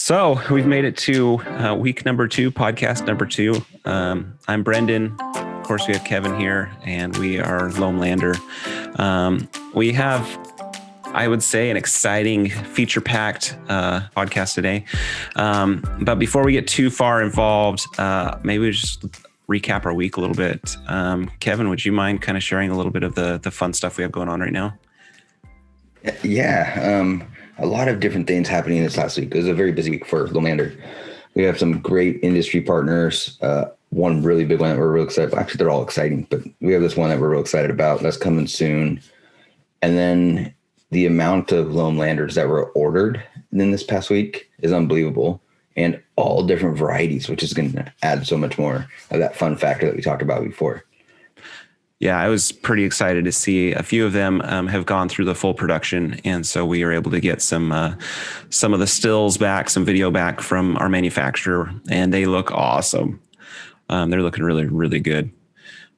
So we've made it to week number 2, podcast number 2. I'm Brendan. Of course, we have Kevin here, and we are Loam Lander. We have, I would say, an exciting, feature-packed podcast today. But before we get too far involved, maybe we just recap our week a little bit. Kevin, would you mind kind of sharing a little bit of the fun stuff we have going on right now? Yeah. A lot of different things happening this last week. It was a very busy week for Loam Lander. We have some great industry partners. One really big one that we're real excited about. Actually, they're all exciting, but we have this one that we're real excited about. That's coming soon. And then the amount of Loam Landers that were ordered in this past week is unbelievable, and all different varieties, which is going to add so much more of that fun factor that we talked about before. Yeah, I was pretty excited to see a few of them have gone through the full production. And so we were able to get some of the stills back, some video back from our manufacturer, and they look awesome. They're looking really, really good.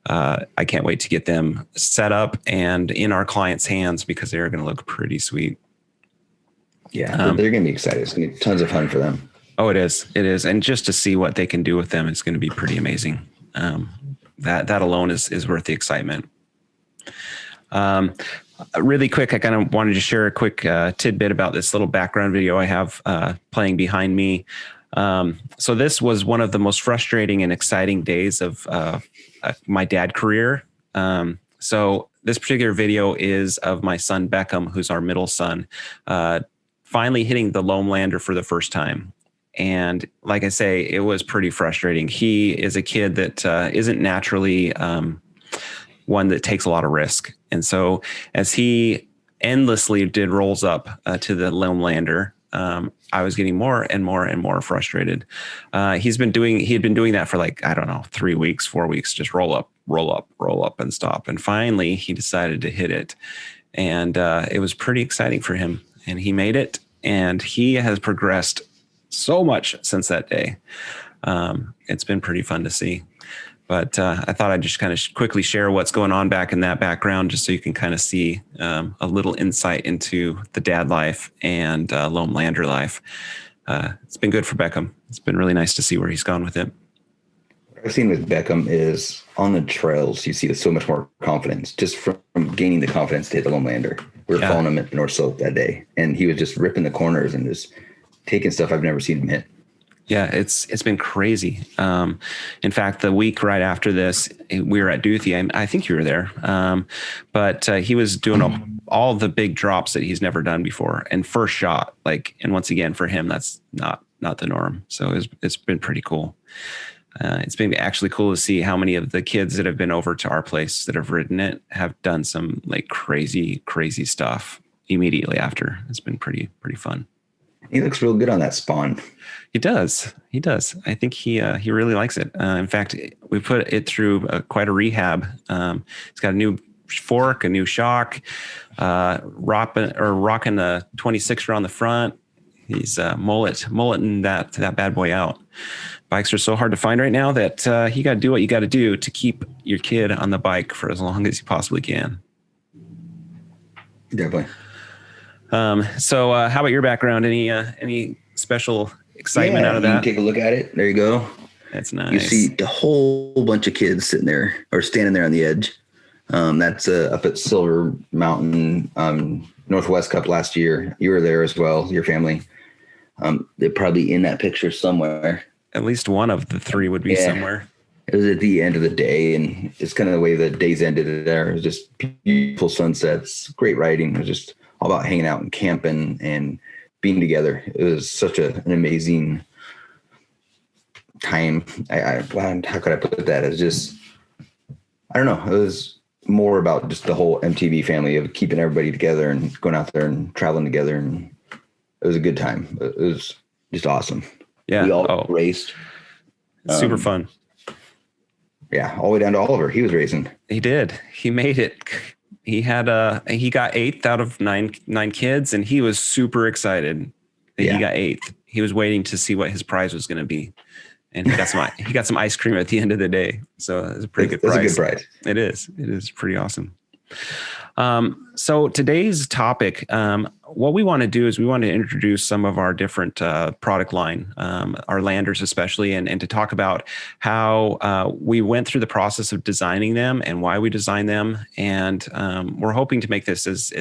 I can't wait to get them set up and in our clients' hands because they're going to look pretty sweet. Yeah, they're going to be excited. It's going to be tons of fun for them. Oh, it is. It is. And just to see what they can do with them, it's going to be pretty amazing. That alone is worth the excitement. Really quick, I kind of wanted to share a quick tidbit about this little background video I have playing behind me. So this was one of the most frustrating and exciting days of my dad career. So this particular video is of my son, Beckham, who's our middle son, finally hitting the Loam Lander for the first time. And like I say, it was pretty frustrating. He is a kid that isn't naturally one that takes a lot of risk. And so as he endlessly did rolls up to the Loam Lander, I was getting more and more and more frustrated. He had been doing that for 3 weeks, 4 weeks, just roll up and stop. And finally he decided to hit it. And it was pretty exciting for him. And he made it, and he has progressed so much since that day. It's been pretty fun to see. But I thought I'd just kind of quickly share what's going on back in that background, just so you can kind of see a little insight into the dad life and Loam Lander life. It's been good for Beckham. It's been really nice to see where he's gone with it. What I've seen with Beckham is on the trails, you see so much more confidence just from gaining the confidence to hit the Loam Lander. We were following him at the North Slope that day, and he was just ripping the corners and just taking stuff I've never seen him hit. Yeah, it's been crazy. In fact, the week right after this, we were at Duthie. I think you were there. But he was doing all the big drops that he's never done before. And first shot, and once again, for him, that's not the norm. So it's been pretty cool. It's been actually cool to see how many of the kids that have been over to our place that have ridden it have done some crazy, crazy stuff immediately after. It's been pretty fun. He looks real good on that spawn. He does. I think he really likes it. In fact, we put it through quite a rehab. It's got a new fork, a new shock, rocking the 26er on the front. He's mulleting that bad boy out. Bikes are so hard to find right now that you got to do what you got to do to keep your kid on the bike for as long as you possibly can. Definitely. So how about your background? Any special excitement out of that? You can take a look at it. There you go. That's nice. You see a whole bunch of kids sitting there or standing there on the edge. That's up at Silver Mountain Northwest Cup last year. You were there as well, your family. They're probably in that picture somewhere. At least one of the three would be somewhere. It was at the end of the day, and it's kind of the way the days ended there. It was just beautiful sunsets, great riding. It was just all about hanging out and camping and being together. It was such an amazing time. How could I put that? It was just, I don't know. It was more about just the whole MTV family of keeping everybody together and going out there and traveling together. And it was a good time. It was just awesome. Yeah. We all raced. Super fun. Yeah. All the way down to Oliver. He was racing. He did. He made it. He got 8th out of nine kids, and he was super excited that he got 8th. He was waiting to see what his prize was going to be, and he got some ice cream at the end of the day. So it's a pretty good prize. It's a good prize. It is. It is pretty awesome. So today's topic, what we want to do is we want to introduce some of our different product line, our landers especially, and to talk about how we went through the process of designing them and why we designed them. And we're hoping to make this as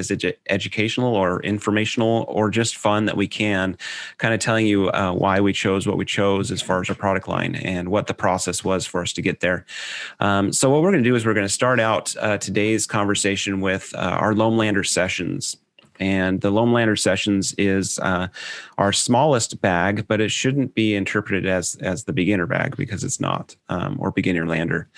educational or informational or just fun that we can, kind of telling you why we chose what we chose as far as our product line and what the process was for us to get there. So what we're going to do is we're going to start out today's conversation with our Loam Lander Sessions. And the Loam Lander Sessions is our smallest bag, but it shouldn't be interpreted as the beginner bag because it's not, or beginner lander.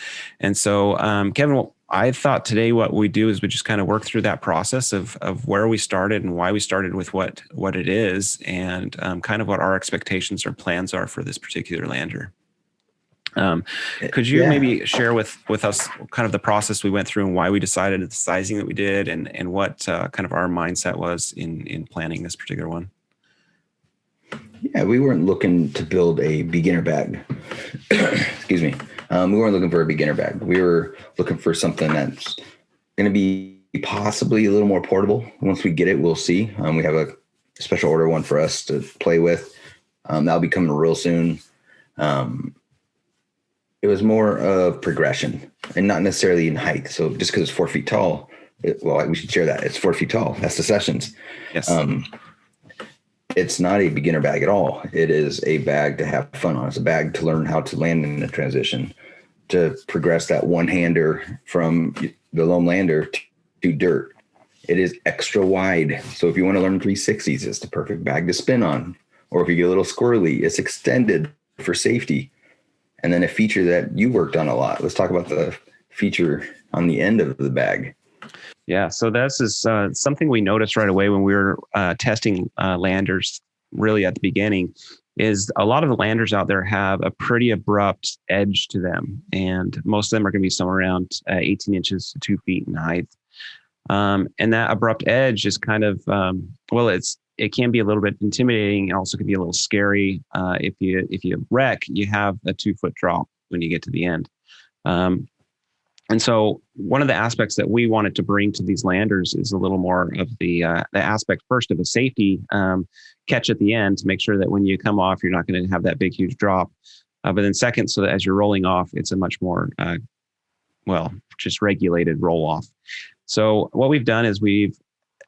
And so, Kevin, I thought today what we do is we just kind of work through that process of where we started and why we started with what it is, and kind of what our expectations or plans are for this particular lander. Could you maybe share with us kind of the process we went through and why we decided the sizing that we did, and what kind of our mindset was in planning this particular one? Yeah, we weren't looking to build a beginner bag. Excuse me. We weren't looking for a beginner bag. We were looking for something that's going to be possibly a little more portable. Once we get it, we'll see. We have a special order one for us to play with. That'll be coming real soon. It was more of progression and not necessarily in height. So just because it's 4 feet tall, we should share that. It's 4 feet tall. That's the Sessions. Yes. It's not a beginner bag at all. It is a bag to have fun on. It's a bag to learn how to land in a transition, to progress that one-hander from the Loam Lander to dirt. It is extra wide. So if you want to learn 360s, it's the perfect bag to spin on. Or if you get a little squirrely, it's extended for safety. And then a feature that you worked on a lot. Let's talk about the feature on the end of the bag. Yeah, so this is something we noticed right away when we were testing landers really at the beginning, is a lot of the landers out there have a pretty abrupt edge to them. And most of them are going to be somewhere around 18 inches to 2 feet in height. And that abrupt edge is kind of, it can be a little bit intimidating. It also can be a little scary. If you wreck, you have a 2-foot drop when you get to the end. And so one of the aspects that we wanted to bring to these landers is a little more of the aspect first of a safety catch at the end to make sure that when you come off, you're not going to have that big, huge drop. But then second, so that as you're rolling off, it's a much more, just regulated roll off. So what we've done is we've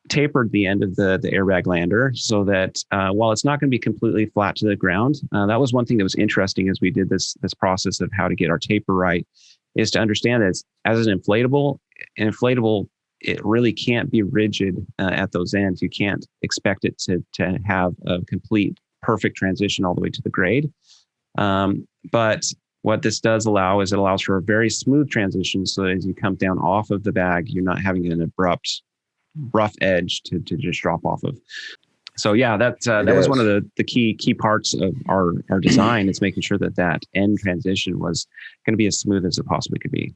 tapered the end of the airbag lander so that while it's not going to be completely flat to the ground, that was one thing that was interesting as we did this process of how to get our taper right, is to understand that as an inflatable, it really can't be rigid at those ends. You can't expect it to have a complete perfect transition all the way to the grade. But what this does allow is it allows for a very smooth transition, so that as you come down off of the bag, you're not having an abrupt, rough edge to just drop off of. So yeah, that was one of the key parts of our design, is making sure that end transition was going to be as smooth as it possibly could be.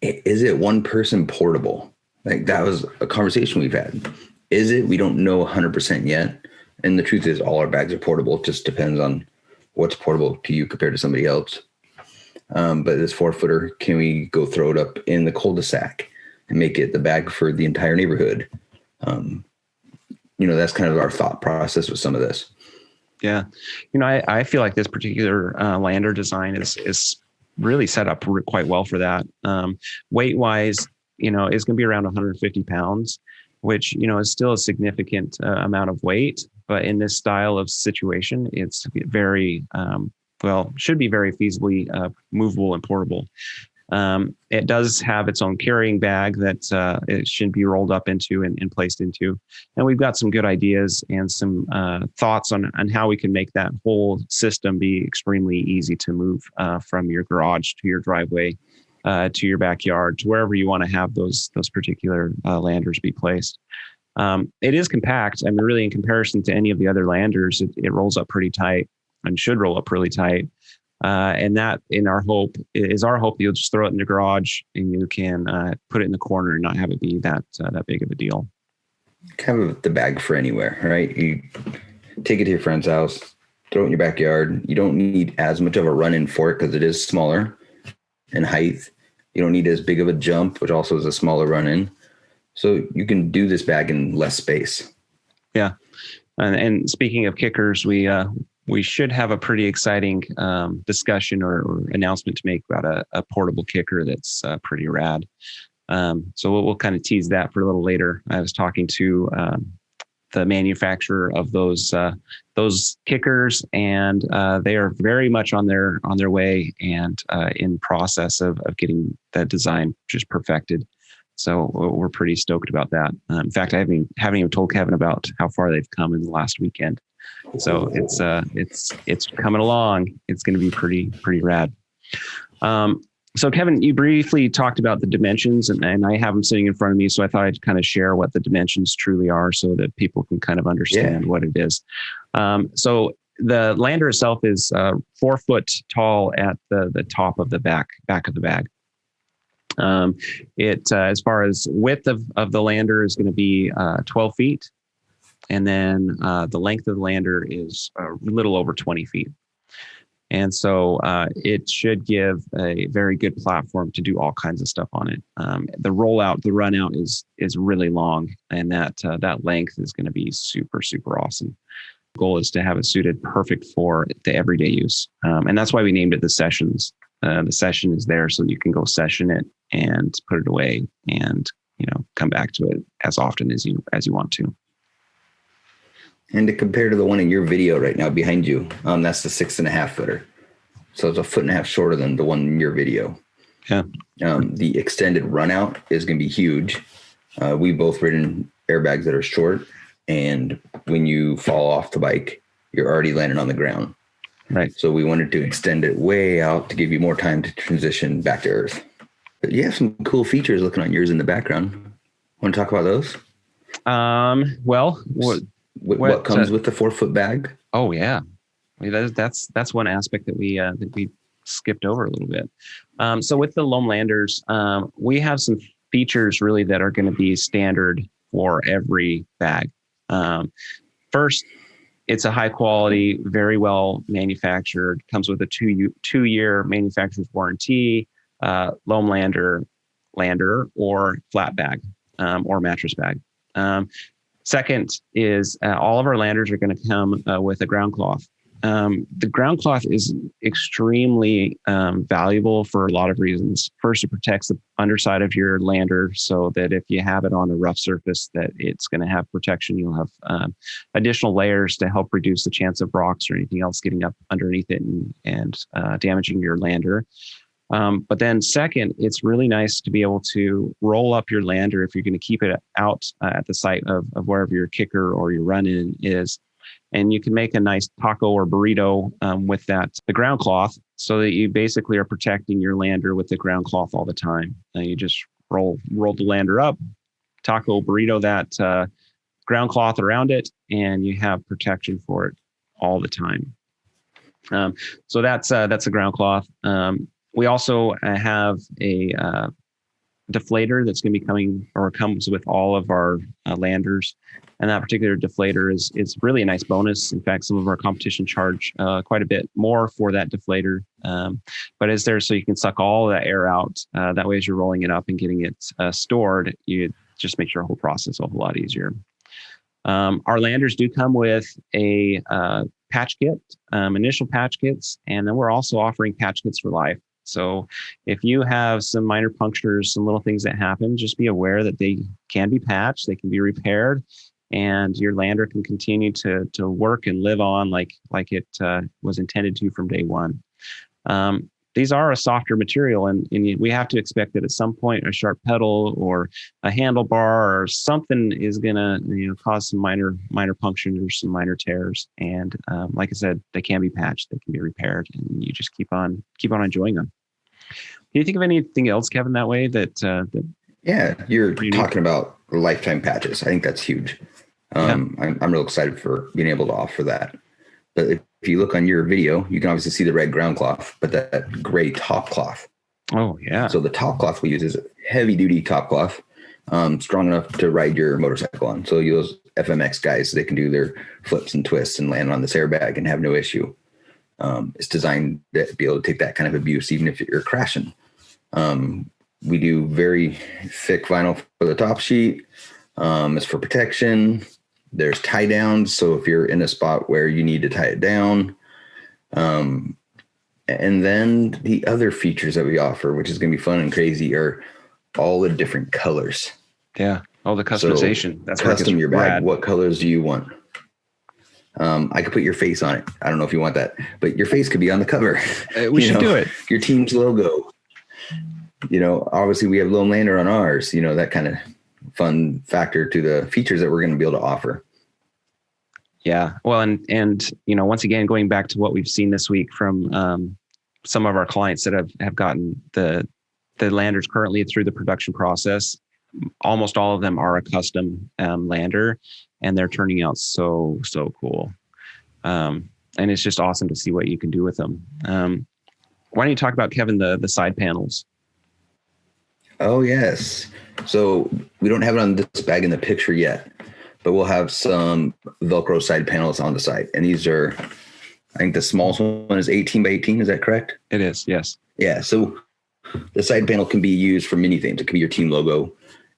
Is it one person portable? Like, that was a conversation we've had. Is it? We don't know 100% yet. And the truth is, all our bags are portable. It just depends on what's portable to you compared to somebody else. But this 4-footer, can we go throw it up in the cul-de-sac and make it the bag for the entire neighborhood? That's kind of our thought process with some of this. Yeah. I feel like this particular lander design is really set up quite well for that. Weight wise, is going to be around 150 pounds, which, is still a significant amount of weight. But in this style of situation, it's very, should be very feasibly movable and portable. It does have its own carrying bag that it should be rolled up into and placed into. And we've got some good ideas and some thoughts on how we can make that whole system be extremely easy to move from your garage to your driveway, to your backyard, to wherever you want to have those particular landers be placed. It is compact. I mean, really, in comparison to any of the other landers, it rolls up pretty tight and should roll up really tight. And that, in our hope, is our hope that you'll just throw it in the garage and you can put it in the corner and not have it be that big of a deal. Kind of the bag for anywhere, right? You take it to your friend's house, throw it in your backyard. You don't need as much of a run-in for it because it is smaller in height. You don't need as big of a jump, which also is a smaller run in. So you can do this bag in less space. Yeah. And speaking of kickers, we should have a pretty exciting discussion or announcement to make about a portable kicker that's pretty rad. So we'll kind of tease that for a little later. I was talking to the manufacturer of those kickers, and they are very much on their way and in process of getting that design just perfected. So we're pretty stoked about that. In fact, I haven't even told Kevin about how far they've come in the last weekend. So it's coming along. It's going to be pretty rad. So Kevin, you briefly talked about the dimensions, and I have them sitting in front of me. So I thought I'd kind of share what the dimensions truly are so that people can kind of understand what it is. So the lander itself is 4 foot tall at the top of the back of the bag. As far as width of the lander is going to be 12 feet. And then the length of the lander is a little over 20 feet. And so it should give a very good platform to do all kinds of stuff on it. The run out is really long, and that length is going to be super, super awesome. The goal is to have it suited perfect for the everyday use. And that's why we named it the Sessions. The session is there so you can go session it and put it away and, come back to it as often as you want to. And to compare to the one in your video right now behind you, that's the 6.5 footer. So it's a 1.5 foot shorter than the one in your video. Yeah. The extended run out is going to be huge. We've both ridden airbags that are short, and when you fall off the bike, you're already landing on the ground. Right. So we wanted to extend it way out to give you more time to transition back to earth. But you have some cool features looking on yours in the background. Want to talk about those? Well, what comes with the 4 foot bag? Oh yeah, that's one aspect that we skipped over a little bit. So with the Loam landers, we have some features really that are going to be standard for every bag. First, it's a high quality, very well manufactured, comes with a 2-year manufacturer's warranty, Loam lander or flat bag, or mattress bag. Second is all of our landers are going to come with a ground cloth. The ground cloth is extremely valuable for a lot of reasons. First, it protects the underside of your lander so that if you have it on a rough surface, that it's going to have protection. You'll have additional layers to help reduce the chance of rocks or anything else getting up underneath it and damaging your lander. But then second, it's really nice to be able to roll up your lander if you're going to keep it out at the site of wherever your kicker or your run-in is. And you can make a nice taco or burrito with the ground cloth so that you basically are protecting your lander with the ground cloth all the time. You just roll the lander up, taco burrito that ground cloth around it, and you have protection for it all the time. So that's a ground cloth. We also have a deflator that's going to be comes with all of our landers. And that particular deflator is really a nice bonus. In fact, some of our competition charge quite a bit more for that deflator. But it's there so you can suck all of that air out. That way, as you're rolling it up and getting it stored, you just make your whole process a whole lot easier. Our landers do come with a patch kit, initial patch kits, and then we're also offering patch kits for life. So if you have some minor punctures, some little things that happen, just be aware that they can be patched, they can be repaired, and your lander can continue to work and live on like it was intended to from day one. These are a softer material, and we have to expect that at some point a sharp pedal or a handlebar or something is going to cause some minor punctures or some minor tears. And like I said, they can be patched, they can be repaired, and you just keep on enjoying them. Can you think of anything else, Kevin, that way that yeah, you're talking about lifetime patches. I think that's huge. I'm real excited for being able to offer that. But if you look on your video, you can obviously see the red ground cloth, but that gray top cloth. Oh, yeah. So the top cloth we use is a heavy duty top cloth, strong enough to ride your motorcycle on. So those FMX guys, they can do their flips and twists and land on this airbag and have no issue. It's designed to be able to take that kind of abuse, even if you're crashing. We do very thick vinyl for the top sheet. It's for protection. There's tie downs. So if you're in a spot where you need to tie it down, and then the other features that we offer, which is going to be fun and crazy, are all the different colors. Yeah. All the customization. So that's custom your bag. rad. What colors do you want? I could put your face on it. I don't know if you want that, but your face could be on the cover. We should do it. Your team's logo. Obviously we have Loam Lander on ours, that kind of fun factor to the features that we're going to be able to offer. Yeah. Well, and once again, going back to what we've seen this week from some of our clients that have gotten the landers currently through the production process, almost all of them are a custom lander, and they're turning out so cool. And it's just awesome to see what you can do with them. Why don't you talk about, Kevin, the side panels? Oh, yes. So we don't have it on this bag in the picture yet, but we'll have some Velcro side panels on the side. And these are, I think the smallest one is 18 by 18. Is that correct? It is, yes. Yeah. So the side panel can be used for many things. It could be your team logo.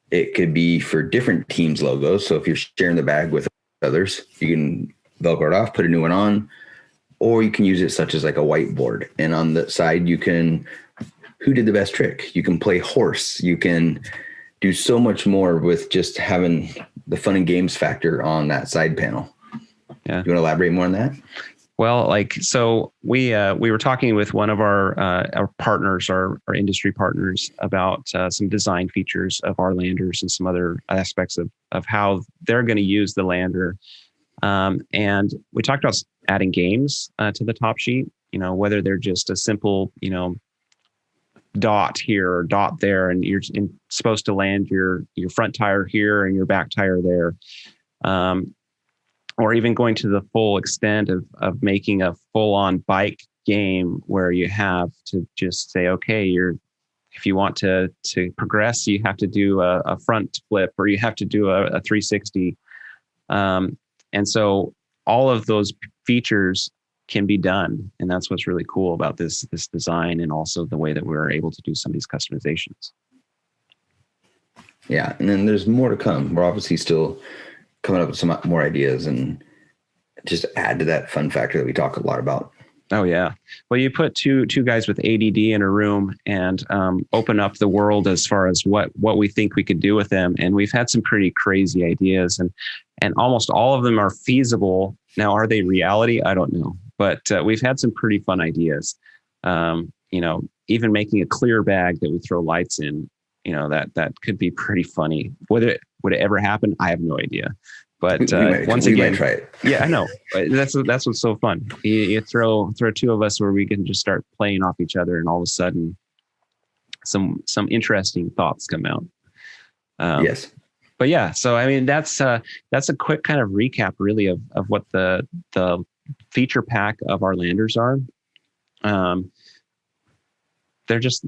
It could be for different teams' logos. So if you're sharing the bag with others, you can Velcro it off, put a new one on, or you can use it such as like a whiteboard. And on the side, you can, who did the best trick? You can play horse. You can do so much more with just having the fun and games factor on that side panel. Yeah. You want to elaborate more on that? Well, so we were talking with one of our partners, our industry partners, about some design features of our landers and some other aspects of how they're going to use the lander. And we talked about adding games to the top sheet, whether they're just a simple, dot here or dot there, and you're supposed to land your front tire here and your back tire there. Or even going to the full extent of making a full-on bike game where you have to just say, okay, if you want to progress, you have to do a front flip, or you have to do a 360. And so all of those features can be done. And that's what's really cool about this design, and also the way that we're able to do some of these customizations. Yeah. And then there's more to come. We're obviously still coming up with some more ideas and just add to that fun factor that we talk a lot about. Oh yeah. Well, you put two guys with ADD in a room and open up the world as far as what we think we could do with them. And we've had some pretty crazy ideas, and almost all of them are feasible. Now, are they reality? I don't know, but we've had some pretty fun ideas. Even making a clear bag that we throw lights in, that could be pretty funny. Would it ever happen? I have no idea. But once again, try it. Yeah, I know. But that's what's so fun. You throw two of us where we can just start playing off each other, and all of a sudden, some interesting thoughts come out. Yes. But yeah, so I mean, that's a quick kind of recap, really, of what the feature pack of our landers are. They're just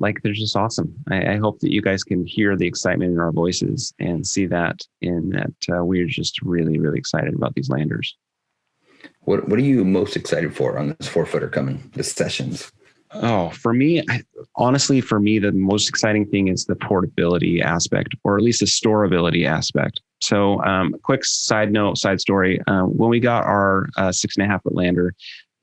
awesome. I hope that you guys can hear the excitement in our voices and see that we're just really, really excited about these landers. What are you most excited for on this 4-footer coming, the sessions? Oh, for me, honestly, the most exciting thing is the portability aspect, or at least the storability aspect. So quick side story. When we got our 6.5 foot lander,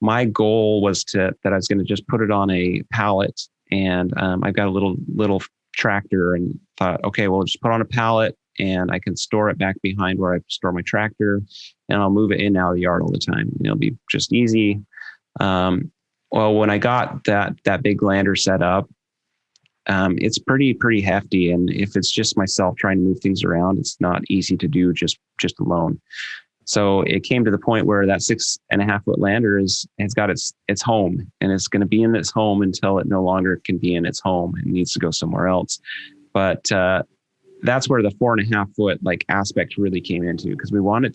my goal was that I was going to just put it on a pallet. And I've got a little tractor, and thought, okay, well, just put on a pallet and I can store it back behind where I store my tractor, and I'll move it in and out of the yard all the time. It'll be just easy. Well, when I got that big lander set up, it's pretty hefty. And if it's just myself trying to move things around, it's not easy to do just alone. So it came to the point where that 6.5 foot lander has got its home, and it's going to be in its home until it no longer can be in its home and needs to go somewhere else. But that's where the 4.5 foot aspect really came into, because we want it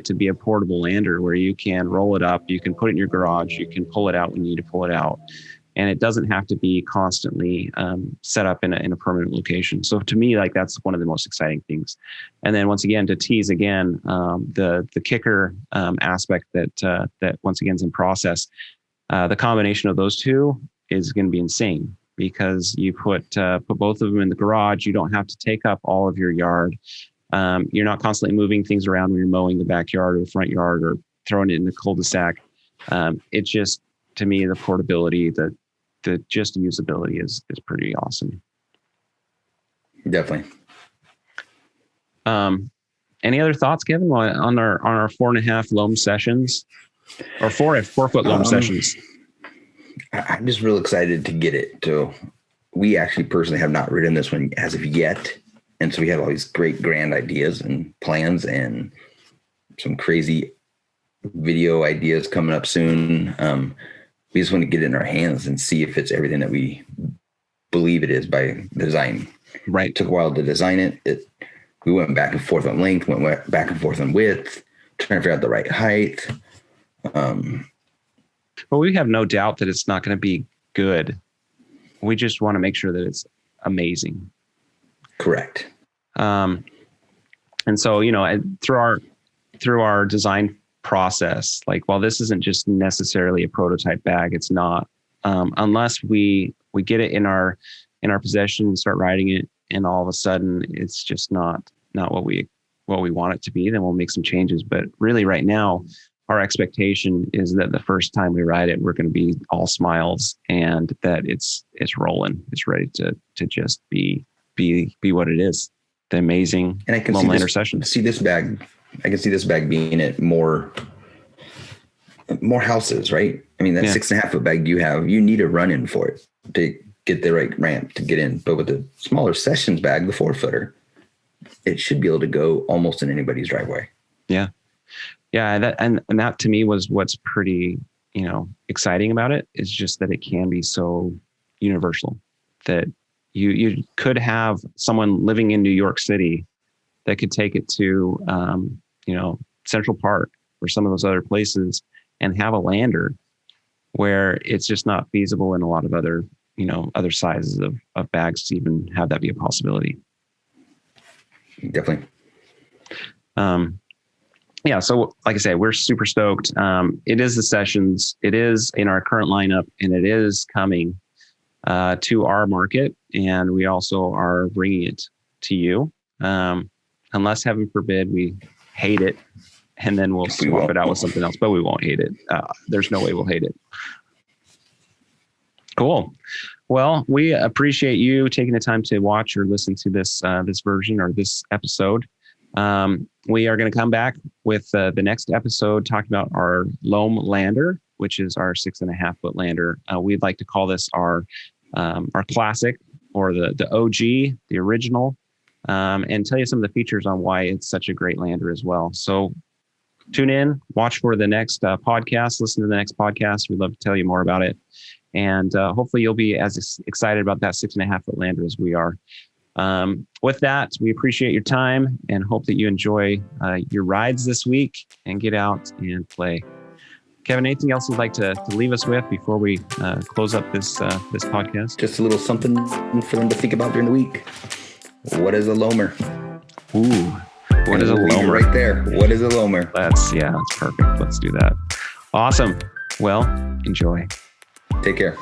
to be a portable lander where you can roll it up, you can put it in your garage, you can pull it out when you need to pull it out. And it doesn't have to be constantly set up in a permanent location. So to me, that's one of the most exciting things. And then once again, to tease again, the kicker aspect that once again is in process, the combination of those two is going to be insane. because you put both of them in the garage. You don't have to take up all of your yard. You're not constantly moving things around when you're mowing the backyard or the front yard or throwing it in the cul-de-sac. It just, to me, the portability, the just usability is pretty awesome. Definitely. Any other thoughts, Kevin, on our 4.5 Loam sessions, or 4-foot Loam sessions? I'm just real excited to get it. So we actually personally have not ridden this one as of yet. And so we have all these great grand ideas and plans and some crazy video ideas coming up soon. We just want to get it in our hands and see if it's everything that we believe it is by design. Right. It took a while to design it. We went back and forth on length, went back and forth on width, trying to figure out the right height. Well, we have no doubt that it's not going to be good. We just want to make sure that it's amazing. Correct. And so, through our design process, like, while this isn't just necessarily a prototype bag, it's not, unless we get it in our possession and start riding it, and all of a sudden it's just not what we want it to be, then we'll make some changes. But really right now, our expectation is that the first time we ride it, we're going to be all smiles, and that it's rolling. It's ready to just be what it is. The amazing Loamlander session. I can see this bag being at more houses, right? I mean, that 6.5 foot bag you need a run in for it to get the right ramp to get in. But with the smaller sessions bag, the 4-footer, it should be able to go almost in anybody's driveway. Yeah. Yeah. That to me was what's pretty, exciting about it, is just that it can be so universal, that you could have someone living in New York City that could take it to, Central Park or some of those other places and have a lander where it's just not feasible in a lot of other sizes of bags to even have that be a possibility. Definitely. Yeah. So like I say, we're super stoked. It is the sessions. It is in our current lineup, and it is coming to our market. And we also are bringing it to you. Unless, heaven forbid, we hate it, and then we'll swap it out with something else, but we won't hate it. There's no way we'll hate it. Cool. Well, we appreciate you taking the time to watch or listen to this version or this episode. We are going to come back with the next episode talking about our Loam lander, which is our 6.5 foot lander. We'd like to call this our classic, or the OG, the original, and tell you some of the features on why it's such a great lander as well. So tune in, watch for the next podcast, listen to the next podcast. We'd love to tell you more about it. And hopefully you'll be as excited about that 6.5 foot lander as we are. With that, we appreciate your time and hope that you enjoy your rides this week and get out and play. Kevin, anything else you'd like to leave us with before we close up this podcast? Just a little something for them to think about during the week. What is a Loamer? Ooh, what is a Loamer? Right there. What is a Loamer? That's perfect. Let's do that. Awesome. Well, enjoy. Take care.